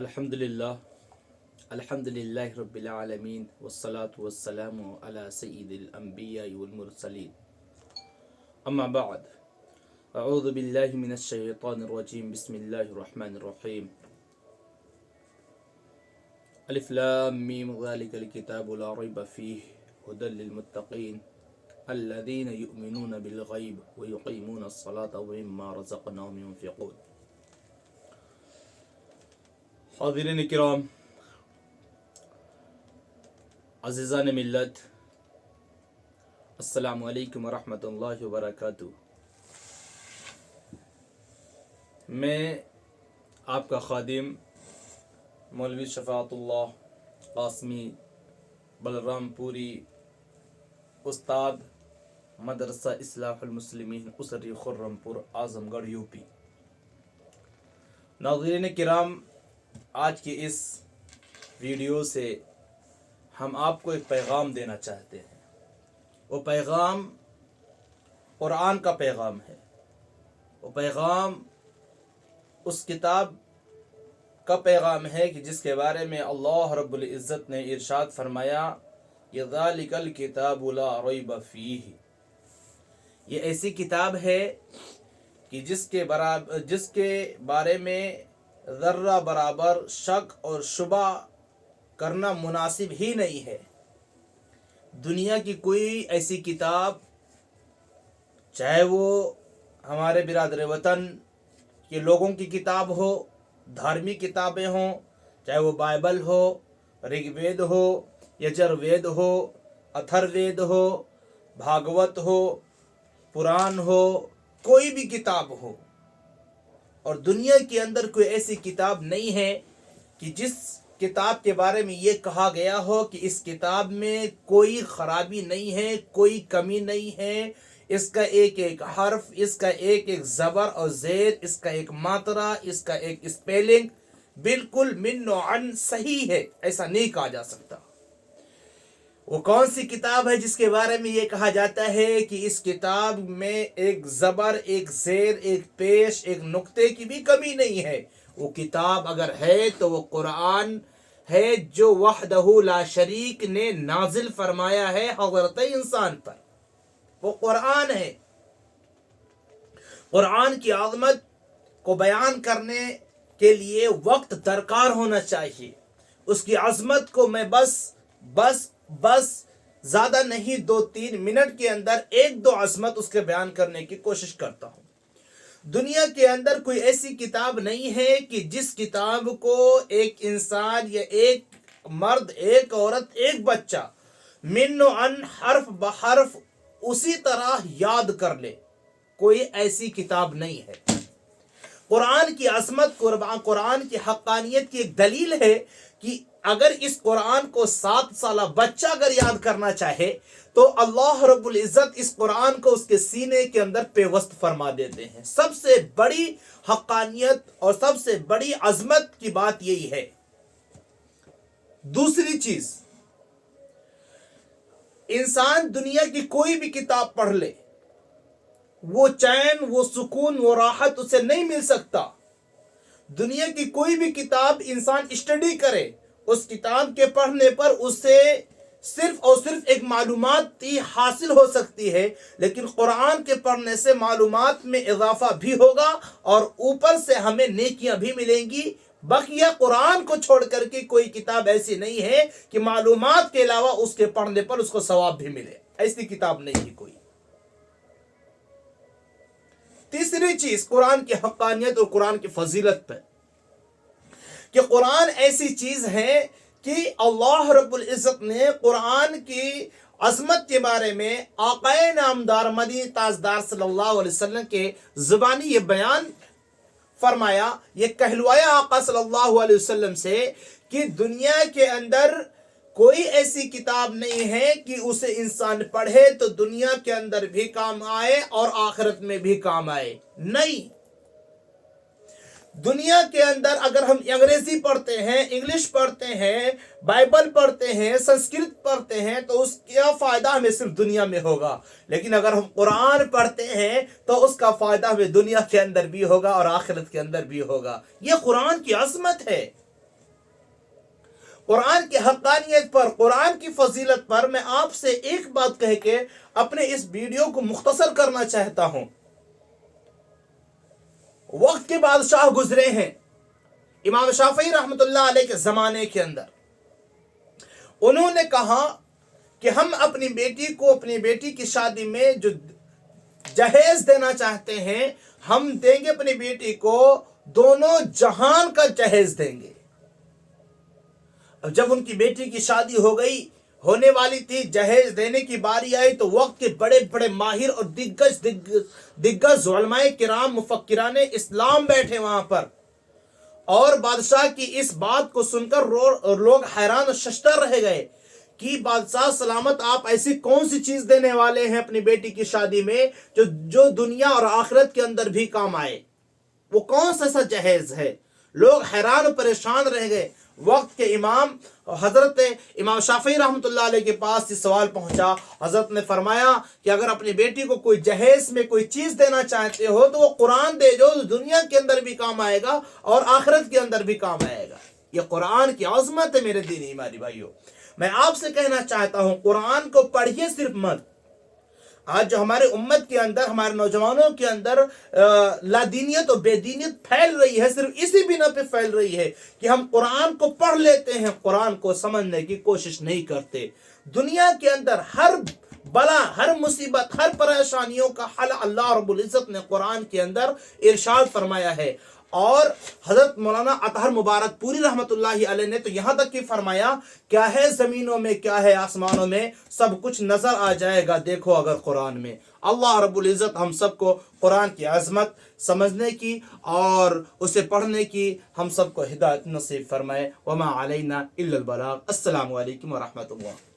الحمدللہ الحمدللہ رب العالمین والصلاة والسلام علی سید الانبیاء والمرسلین اما بعد اعوذ باللہ من الشیطان الرجیم بسم اللہ الرحمن الرحیم الف لام میم ذالک الکتاب لا ریب فیہ ھدی للمتقین الذین یؤمنون بالغیب ویقیمون الصلاة ومما رزقناہم ينفقون۔ حاضرین کرام، عزیزان ملت، السلام علیکم ورحمۃ اللہ وبرکاتہ۔ میں آپ کا خادم مولوی شفاعت اللہ قاسمی بلرام پوری، استاد مدرسہ اصلاح المسلمین اسری خرم پور اعظم گڑھ یو پی۔ ناظرین کرام، آج کی اس ویڈیو سے ہم آپ کو ایک پیغام دینا چاہتے ہیں۔ وہ پیغام قرآن کا پیغام ہے۔ وہ پیغام اس کتاب کا پیغام ہے کہ جس کے بارے میں اللہ رب العزت نے ارشاد فرمایا، ذَلِكَ الْكِتَابُ لَا رَيْبَ فِيهِ۔ یہ ایسی کتاب ہے کہ جس کے بارے میں ذرہ برابر شک اور شبہ کرنا مناسب ہی نہیں ہے۔ دنیا کی کوئی ایسی کتاب، چاہے وہ ہمارے برادر وطن کے لوگوں کی کتاب ہو، دھارمک کتابیں ہوں، چاہے وہ بائبل ہو، رگ وید ہو، یجر وید ہو، اتھر وید ہو، بھاگوت ہو، پران ہو، کوئی بھی کتاب ہو، اور دنیا کے اندر کوئی ایسی کتاب نہیں ہے کہ جس کتاب کے بارے میں یہ کہا گیا ہو کہ اس کتاب میں کوئی خرابی نہیں ہے، کوئی کمی نہیں ہے، اس کا ایک ایک حرف، اس کا ایک ایک زبر اور زیر، اس کا ایک ماترا، اس کا ایک اسپیلنگ بالکل من و عن صحیح ہے، ایسا نہیں کہا جا سکتا۔ وہ کون سی کتاب ہے جس کے بارے میں یہ کہا جاتا ہے کہ اس کتاب میں ایک زبر، ایک زیر، ایک پیش، ایک نقطے کی بھی کمی نہیں ہے؟ وہ کتاب اگر ہے تو وہ قرآن ہے جو وحدہ لا شریک نے نازل فرمایا ہے حضرت انسان پر۔ وہ قرآن ہے۔ قرآن کی عظمت کو بیان کرنے کے لیے وقت درکار ہونا چاہیے۔ اس کی عظمت کو میں بس زیادہ نہیں 2-3 منٹ کے اندر ایک دو عظمت اس کے بیان کرنے کی کوشش کرتا ہوں۔ دنیا کے اندر کوئی ایسی کتاب نہیں ہے کہ جس کتاب کو ایک انسان یا ایک مرد، ایک عورت، ایک بچہ من و عن حرف بحرف اسی طرح یاد کر لے۔ کوئی ایسی کتاب نہیں ہے۔ قرآن کی عظمت، قرآن کی حقانیت کی ایک دلیل ہے کہ اگر اس قرآن کو 7 سالہ بچہ اگر یاد کرنا چاہے تو اللہ رب العزت اس قرآن کو اس کے سینے کے اندر پیوست فرما دیتے ہیں۔ سب سے بڑی حقانیت اور سب سے بڑی عظمت کی بات یہی ہے۔ دوسری چیز، انسان دنیا کی کوئی بھی کتاب پڑھ لے، وہ چین، وہ سکون، وہ راحت اسے نہیں مل سکتا۔ دنیا کی کوئی بھی کتاب انسان اسٹڈی کرے، اس کتاب کے پڑھنے پر اسے صرف اور صرف ایک معلومات ہی حاصل ہو سکتی ہے، لیکن قرآن کے پڑھنے سے معلومات میں اضافہ بھی ہوگا اور اوپر سے ہمیں نیکیاں بھی ملیں گی۔ بقیہ قرآن کو چھوڑ کر کے کوئی کتاب ایسی نہیں ہے کہ معلومات کے علاوہ اس کے پڑھنے پر اس کو ثواب بھی ملے، ایسی کتاب نہیں ہے کوئی۔ تیسری چیز، قرآن کی حقانیت اور قرآن کی فضیلت پر، کہ قرآن ایسی چیز ہے کہ اللہ رب العزت نے قرآن کی عظمت کے بارے میں آقا نامدار مدنی تاجدار صلی اللہ علیہ وسلم کے زبانی یہ بیان فرمایا، یہ کہلوایا آقا صلی اللہ علیہ وسلم سے کہ دنیا کے اندر کوئی ایسی کتاب نہیں ہے کہ اسے انسان پڑھے تو دنیا کے اندر بھی کام آئے اور آخرت میں بھی کام آئے۔ نہیں، دنیا کے اندر اگر ہم انگریزی پڑھتے ہیں، انگلش پڑھتے ہیں، بائبل پڑھتے ہیں، سنسکرت پڑھتے ہیں تو اس کا فائدہ ہمیں صرف دنیا میں ہوگا، لیکن اگر ہم قرآن پڑھتے ہیں تو اس کا فائدہ ہمیں دنیا کے اندر بھی ہوگا اور آخرت کے اندر بھی ہوگا۔ یہ قرآن کی عظمت ہے۔ قرآن کی حقانیت پر، قرآن کی فضیلت پر میں آپ سے ایک بات کہہ کے اپنے اس ویڈیو کو مختصر کرنا چاہتا ہوں۔ وقت کے بادشاہ گزرے ہیں امام شافعی رحمۃ اللہ علیہ کے زمانے کے اندر، انہوں نے کہا کہ ہم اپنی بیٹی کو، اپنی بیٹی کی شادی میں جو جہیز دینا چاہتے ہیں، ہم دیں گے اپنی بیٹی کو دونوں جہان کا جہیز دیں گے۔ اب جب ان کی بیٹی کی شادی ہو گئی، ہونے والی تھی، جہیز دینے کی باری آئی تو وقت کے بڑے بڑے ماہر اور دگز علماء کرام، مفکران اسلام بیٹھے وہاں پر، اور بادشاہ کی اس بات کو سن کر لوگ حیران و ششدر رہ گئے کہ بادشاہ سلامت، آپ ایسی کون سی چیز دینے والے ہیں اپنی بیٹی کی شادی میں جو دنیا اور آخرت کے اندر بھی کام آئے؟ وہ کون سا ایسا جہیز ہے؟ لوگ حیران و پریشان رہ گئے۔ وقت کے امام حضرت امام شافعی رحمۃ اللہ علیہ کے پاس یہ سوال پہنچا۔ حضرت نے فرمایا کہ اگر اپنی بیٹی کو کوئی جہیز میں کوئی چیز دینا چاہتے ہو تو وہ قرآن دے، جو دنیا کے اندر بھی کام آئے گا اور آخرت کے اندر بھی کام آئے گا۔ یہ قرآن کی عظمت ہے میرے دینی ایمانی بھائیوں۔ میں آپ سے کہنا چاہتا ہوں، قرآن کو پڑھیے صرف مت۔ آج جو ہمارے امت کے اندر، ہمارے نوجوانوں کے اندر لادینیت اور بے دینیت پھیل رہی ہے، صرف اسی بنا پہ پھیل رہی ہے کہ ہم قرآن کو پڑھ لیتے ہیں، قرآن کو سمجھنے کی کوشش نہیں کرتے۔ دنیا کے اندر ہر بلا، ہر مصیبت، ہر پریشانیوں کا حل اللہ رب العزت نے قرآن کے اندر ارشاد فرمایا ہے۔ اور حضرت مولانا اطہر مبارک پوری رحمت اللہ علیہ نے تو یہاں تک کہ فرمایا، کیا ہے زمینوں میں، کیا ہے آسمانوں میں، سب کچھ نظر آ جائے گا دیکھو اگر قرآن میں۔ اللہ رب العزت ہم سب کو قرآن کی عظمت سمجھنے کی اور اسے پڑھنے کی ہم سب کو ہدایت نصیب فرمائے۔ وما علینا الا البلاغ۔ السلام علیکم ورحمۃ اللہ۔